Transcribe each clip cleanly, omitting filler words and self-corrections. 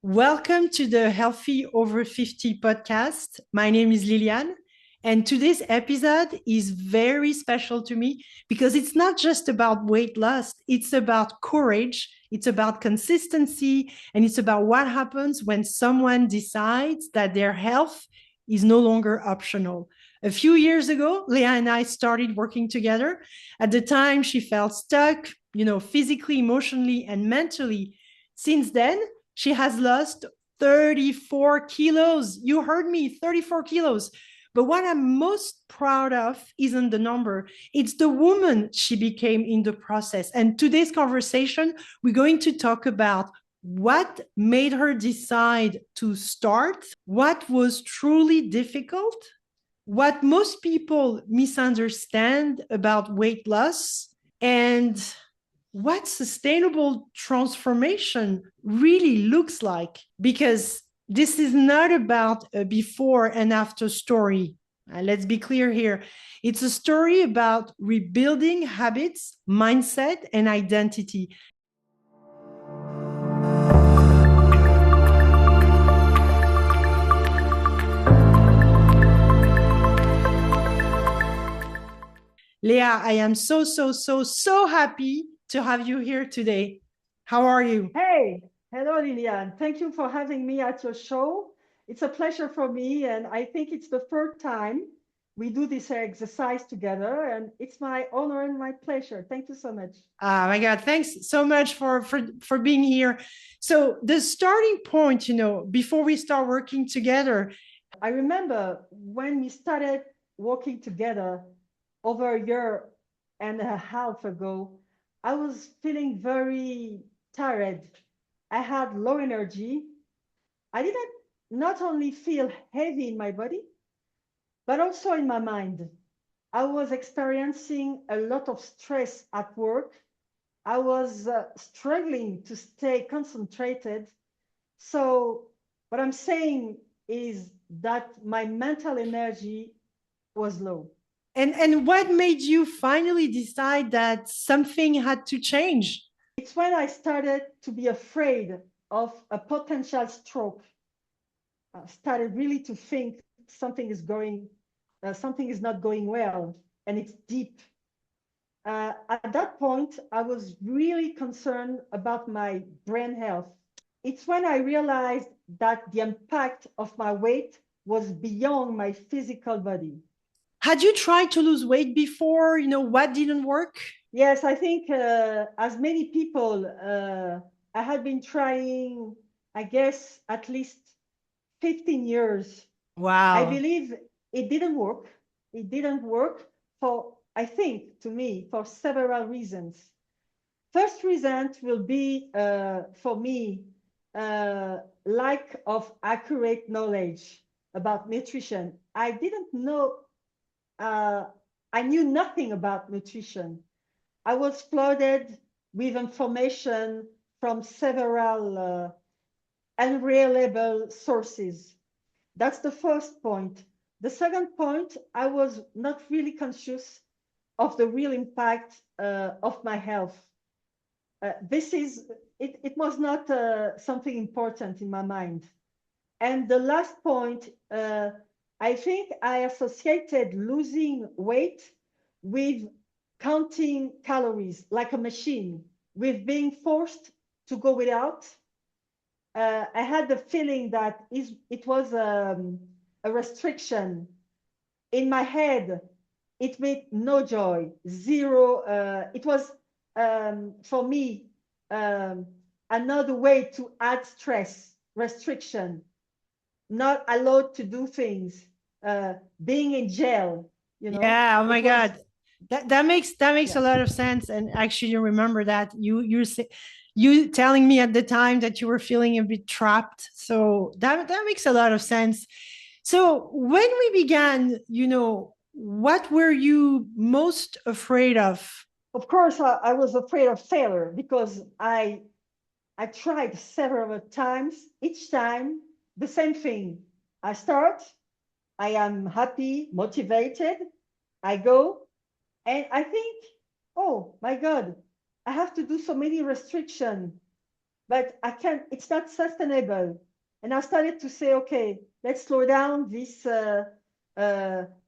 Welcome to the Healthy Over 50 podcast. My name is Liliane, and today's episode is very special to me because it's not just about weight loss, it's about courage, it's about consistency, and it's about what happens when someone decides that their health is no longer optional. A few years ago, Leah and I started working together. At the time, she felt stuck, physically, emotionally, and mentally. Since then, she has lost 34 kilos. You heard me, 34 kilos. But what I'm most proud of isn't the number, it's the woman she became in the process. And today's conversation, we're going to talk about what made her decide to start, what was truly difficult, what most people misunderstand about weight loss, and what sustainable transformation really looks like, because this is not about a before and after story. Let's be clear here. It's a story about rebuilding habits, mindset, and identity. Leah, I am so happy to have you here today. How are you? Hey, hello Liliane. Thank you for having me at your show. It's a pleasure for me, and I think it's the third time we do this exercise together, and it's my honor and my pleasure. Thank you so much. Oh my God, thanks so much for being here. So the starting point, before we start working together. I remember when we started working together over a year and a half ago, I was feeling very tired. I had low energy. I didn't not only feel heavy in my body, but also in my mind. I was experiencing a lot of stress at work. I was struggling to stay concentrated. So, what I'm saying is that my mental energy was low. And what made you finally decide that something had to change? It's when I started to be afraid of a potential stroke. I started really to think something is not going well, and it's deep. At that point, I was really concerned about my brain health. It's when I realized that the impact of my weight was beyond my physical body. Had you tried to lose weight before? What didn't work? Yes, I think as many people, I had been trying, I guess, at least 15 years. I Wow. believe it didn't work. It didn't work for, I think, to me, for several reasons. First reason will be for me lack of accurate knowledge about nutrition. I didn't know, uh, I knew nothing about nutrition. I was flooded with information from several unreliable sources. That's the first point. The second point, I was not really conscious of the real impact of my health. It was not something important in my mind. And the last point, I think I associated losing weight with counting calories like a machine, with being forced to go without. I had the feeling that it was a restriction. In my head, it made no joy, zero. It was for me another way to add stress, restriction, not allowed to do things, being in jail. Yeah, oh my It was, God. That makes a yeah. lot of sense. And actually you remember that you telling me at the time that you were feeling a bit trapped. So that makes a lot of sense. So when we began, what were you most afraid of? Of course, I was afraid of failure because I tried several times. Each time, the same thing. I start, I am happy, motivated. I go, and I think, oh my God, I have to do so many restrictions. but I can't, it's not sustainable. And I started to say, okay, let's slow down uh,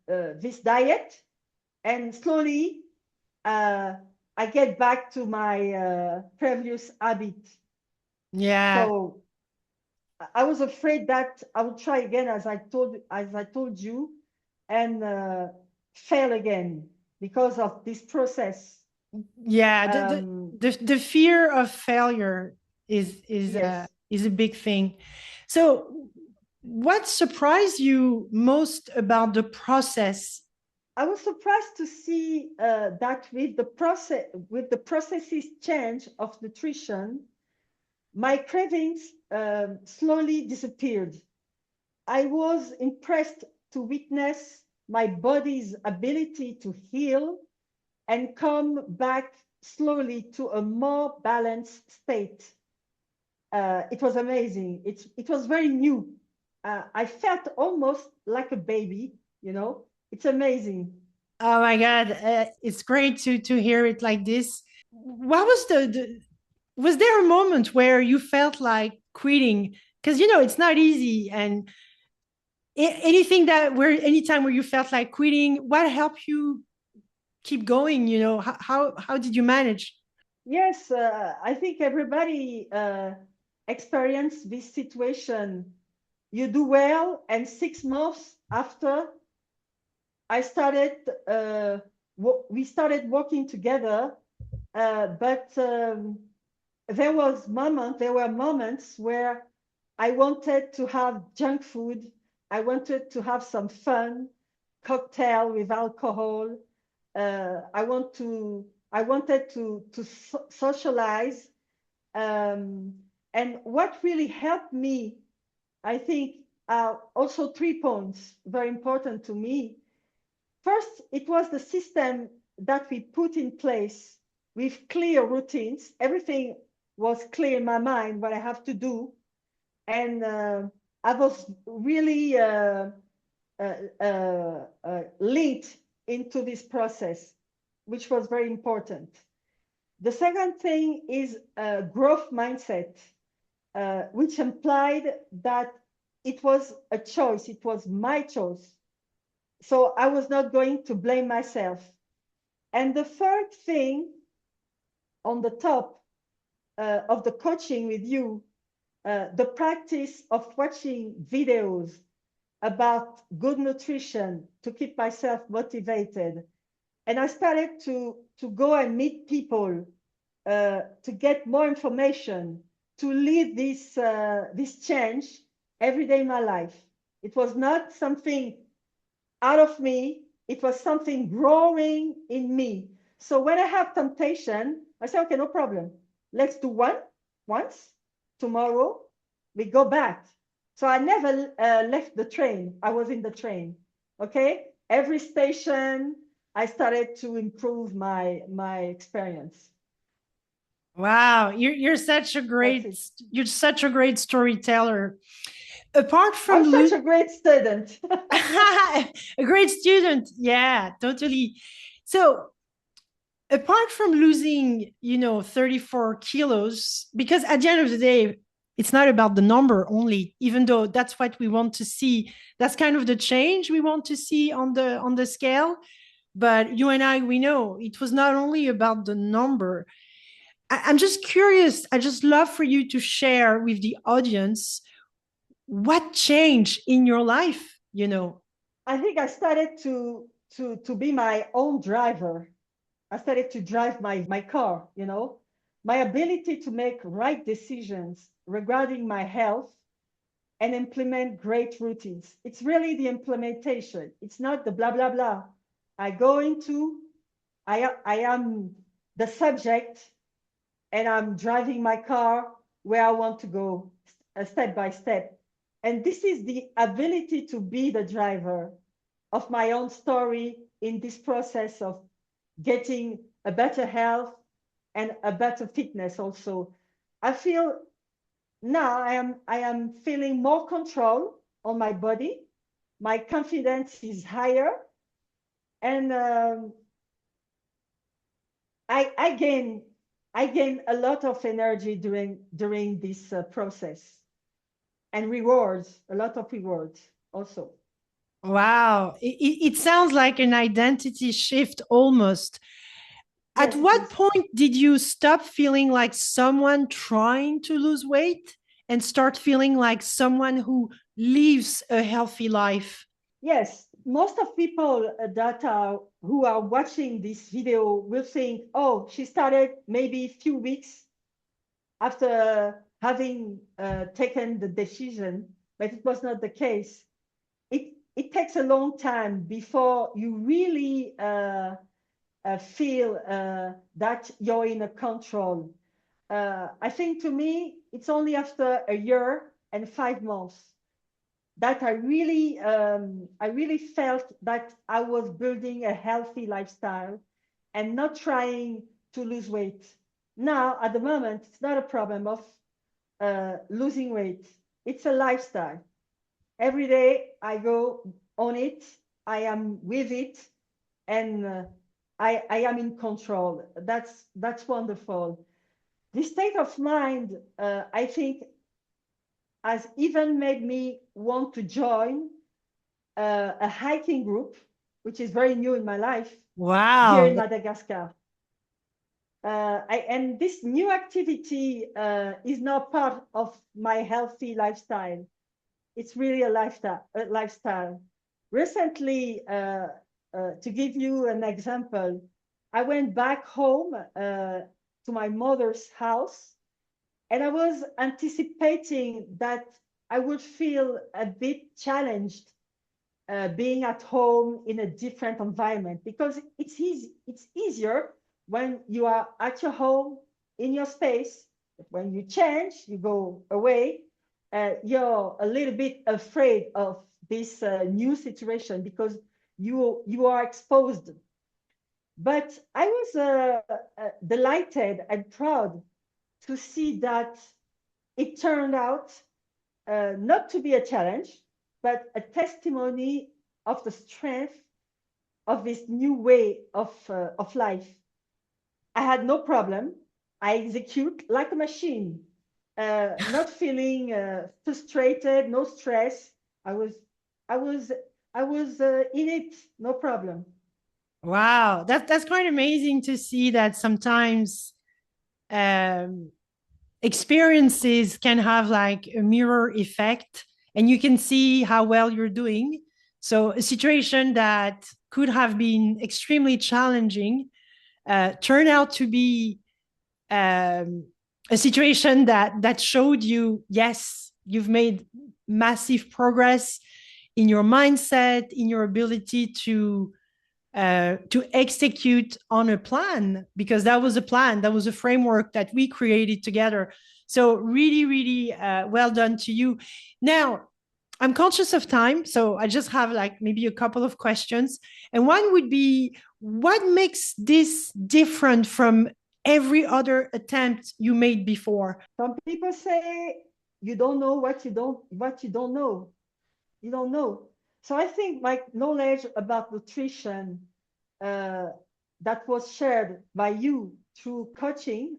this diet, and slowly uh, I get back to my previous habit. Yeah. So I was afraid that I would try again, as I told you, and fail again because of this process. Yeah, Um, the fear of failure yes, is a big thing. So, what surprised you most about the process? I was surprised to see that with the processes change of nutrition, my cravings slowly disappeared. I was impressed to witness my body's ability to heal and come back slowly to a more balanced state. It was amazing. It was very new. I felt almost like a baby, you know. It's amazing. Oh my God, it's great to hear it like this. What was was there a moment where you felt like quitting? Because it's not easy, and anything that where anytime where you felt like quitting, what helped you keep going? How did you manage? Yes, I think everybody experienced this situation. You do well, and 6 months after, I started. We started working together, but there were moments where I wanted to have junk food. I wanted to have some fun, cocktail with alcohol. I wanted to socialize. Um, and what really helped me, I think, are also 3 points very important to me. First, it was the system that we put in place with clear routines. Everything was clear in my mind what I have to do, and I was really linked into this process, which was very important. The second thing is a growth mindset, which implied that it was a choice, it was my choice. So I was not going to blame myself. And the third thing on the top of the coaching with you, the practice of watching videos about good nutrition to keep myself motivated. And I started to go and meet people to get more information, to lead this change every day in my life. It was not something out of me, it was something growing in me. So when I have temptation, I say, okay, no problem. Let's do once. Tomorrow, we go back. So I never left the train. I was in the train. Okay. Every station, I started to improve my experience. Wow, That's it. you're such a great storyteller. Apart from I'm such a great student. a great student, yeah, totally. So apart from losing 34 kilos, because at the end of the day, it's not about the number only, even though that's what we want to see. That's kind of the change we want to see on the scale. But you and I, we know it was not only about the number. I'm just curious. I just love for you to share with the audience what changed in your life. I think I started to be my own driver. I started to drive my car, you know. My ability to make right decisions regarding my health and implement great routines. It's really the implementation. It's not the blah blah blah. I go into I am the subject, and I'm driving my car where I want to go, step by step. And this is the ability to be the driver of my own story in this process of getting a better health and a better fitness also. I feel now I am feeling more control on my body. My confidence is higher, and I gain I gained a lot of energy during this process, and rewards, a lot of rewards also. Wow. It sounds like an identity shift almost. At Yes, it what is. point did you stop feeling like someone trying to lose weight and start feeling like someone who lives a healthy life? Yes, most of people that are who are watching this video will think, oh, she started maybe a few weeks after having taken the decision, but it was not the case. It takes a long time before you really feel that you're in a control. I think to me, it's only after a year and 5 months that I really felt that I was building a healthy lifestyle and not trying to lose weight. Now, at the moment, it's not a problem of losing weight. It's a lifestyle. Every day I go on it, I am with it, and I am in control. That's wonderful. This state of mind, I think, has even made me want to join a hiking group, which is very new in my life here in Wow. Madagascar. And this new activity is now part of my healthy lifestyle. It's really a lifestyle. Recently, to give you an example, I went back home to my mother's house, and I was anticipating that I would feel a bit challenged being at home in a different environment, because it's easier when you are at your home in your space. But when you change, you go away, you're a little bit afraid of this new situation because you are exposed. But I was delighted and proud to see that it turned out not to be a challenge, but a testimony of the strength of this new way of life. I had no problem. I execute like a machine, not feeling frustrated, no stress. I was, I was, I was in it, no problem. Wow. That's quite amazing to see that sometimes um, experiences can have like a mirror effect and you can see how well you're doing. So a situation that could have been extremely challenging turned out to be um, a situation that showed you, yes, you've made massive progress in your mindset, in your ability to execute on a plan, because that was a plan, that was a framework that we created together. So really, really well done to you. Now, I'm conscious of time, so I just have like maybe a couple of questions. And one would be, what makes this different from every other attempt you made before? Some people say you don't know what you don't know. You don't know. So I think my knowledge about nutrition uh, that was shared by you through coaching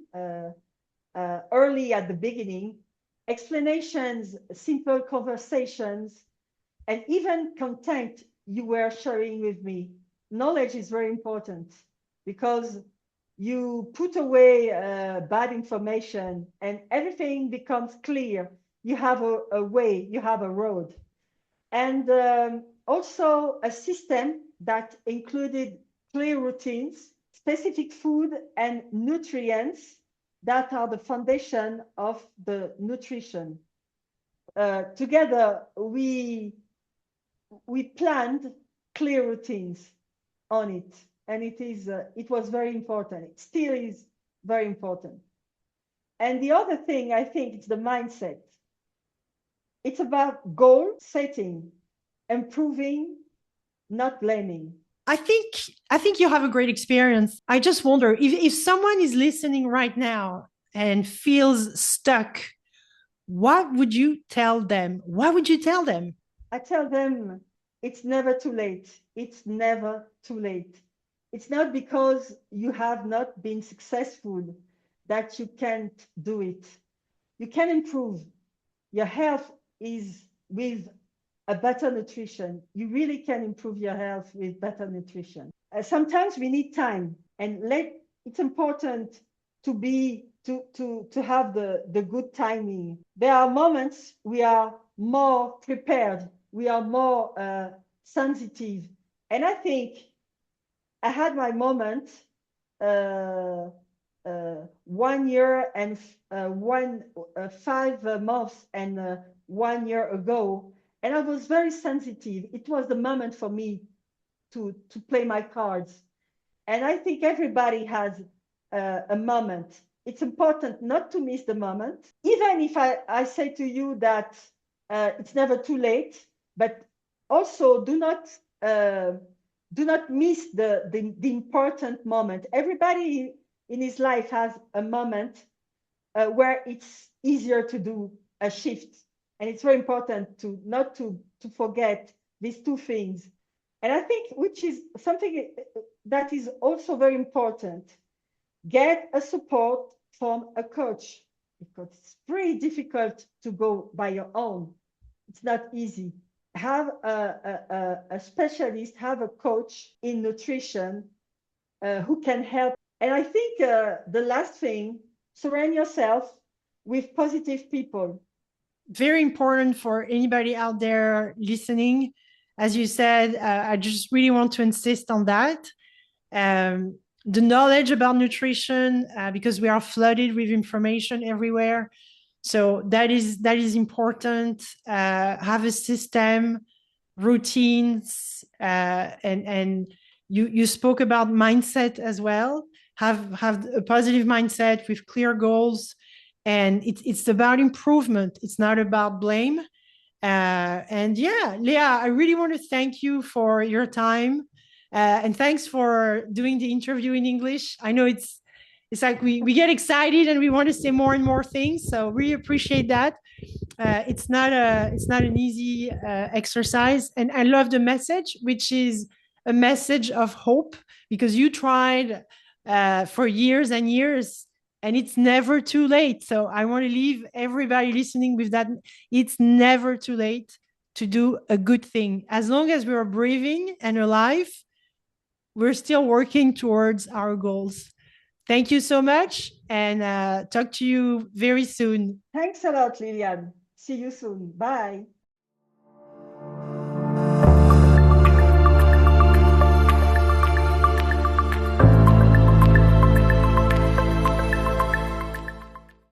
early at the beginning, explanations, simple conversations, and even content you were sharing with me. Knowledge is very important because you put away bad information and everything becomes clear. You have a way, you have a road. And also a system that included clear routines, specific food, and nutrients that are the foundation of the nutrition. Together, we planned clear routines on it, and it was very important. It still is very important. And the other thing, I think, it's the mindset. It's about goal setting, improving, not blaming. I think you have a great experience. I just wonder if someone is listening right now and feels stuck, what would you tell them? What would you tell them? I tell them it's never too late. It's never too late. It's not because you have not been successful that you can't do it. You can improve your health is with a better nutrition. You really can improve your health with better nutrition. Sometimes we need time, and it's important to be to have the good timing. There are moments we are more prepared, we are more sensitive, and I think I had my moment 1 year and 5 months and 1 year ago, and I was very sensitive. It was the moment for me to play my cards, and I think everybody has a moment. It's important not to miss the moment, even if I say to you that it's never too late, but also do not miss the important moment. Everybody in his life has a moment where it's easier to do a shift. And it's very important to not to forget these two things. And I think which is something that is also very important. Get a support from a coach, because it's pretty difficult to go by your own. It's not easy. Have a specialist, have a coach in nutrition who can help. And I think the last thing, surround yourself with positive people. Very important for anybody out there listening. As you said, I just really want to insist on that. The knowledge about nutrition, because we are flooded with information everywhere. So that is important. Have a system, routines, and you spoke about mindset as well. Have a positive mindset with clear goals, and it's about improvement. It's not about blame. And yeah, Leah, I really want to thank you for your time, and thanks for doing the interview in English. I know it's like we get excited and we want to say more and more things, so really appreciate that. It's not an easy exercise, and I love the message, which is a message of hope, because you tried for years and years, and it's never too late. So I want to leave everybody listening with that. It's never too late to do a good thing. As long as we are breathing and alive, we're still working towards our goals. Thank you so much, and talk to you very soon. Thanks a lot, Lilian. See you soon. Bye.